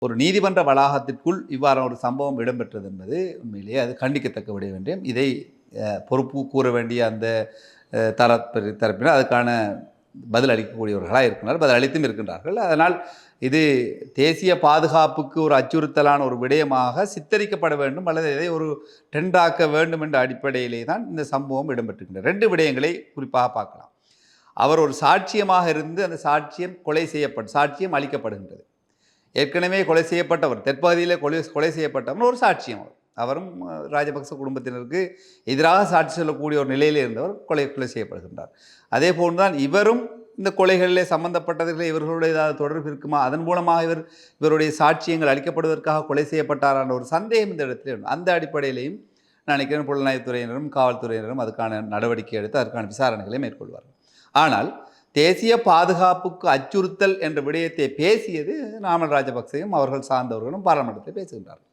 ஒரு நீதிமன்ற வளாகத்திற்குள் இவ்வாறான ஒரு சம்பவம் இடம்பெற்றது என்பது உண்மையிலேயே அது கண்டிக்கத்தக்க விட வேண்டும். இதை பொறுப்பு கூற வேண்டிய அந்த தரப்பினர் அதுக்கான பதில் அளிக்கக்கூடியவர்களாக இருக்கின்றனர், பதில் அளித்தும் இருக்கின்றார்கள். அதனால் இது தேசிய பாதுகாப்புக்கு ஒரு அச்சுறுத்தலான ஒரு விடயமாக சித்தரிக்கப்பட வேண்டும் அல்லது இதை ஒரு ட்ரெண்டாக்க வேண்டும் என்ற அடிப்படையிலே தான் இந்த சம்பவம் இடம்பெற்றிருக்கின்றது. 2 விடயங்களை குறிப்பாக பார்க்கலாம். அவர் ஒரு சாட்சியமாக இருந்து அந்த சாட்சியம் சாட்சியம் அளிக்கப்படுகின்றது. ஏற்கனவே கொலை செய்யப்பட்டவர், தெற்பகுதியில் கொலை செய்யப்பட்டவர் ஒரு சாட்சியம். அவரும் ராஜபக்ச குடும்பத்தினருக்கு எதிராக சாட்சி சொல்லக்கூடிய ஒரு நிலையில் இருந்தவர் கொலை செய்யப்படுகின்றார். அதே போன்றுதான் இவரும் இந்த கொலைகளிலே சம்பந்தப்பட்டவர்களை இவர்களுடைய ஏதாவது தொடர்பு இருக்குமா, அதன் மூலமாக இவருடைய சாட்சியங்கள் அளிக்கப்படுவதற்காக கொலை செய்யப்பட்டாரான ஒரு சந்தேகம் இந்த இடத்துல. அந்த அடிப்படையிலையும் நான் நினைக்கிறேன் புலனாய்வுத்துறையினரும் காவல்துறையினரும் அதுக்கான நடவடிக்கை எடுத்து அதற்கான விசாரணைகளை மேற்கொள்வார்கள். ஆனால் தேசிய பாதுகாப்புக்கு அச்சுறுத்தல் என்ற விடயத்தை பேசியது நாமல் ராஜபக்சேயும் அவர்கள் சார்ந்தவர்களும் பாராளுமன்றத்தில் பேசுகின்றார்கள்.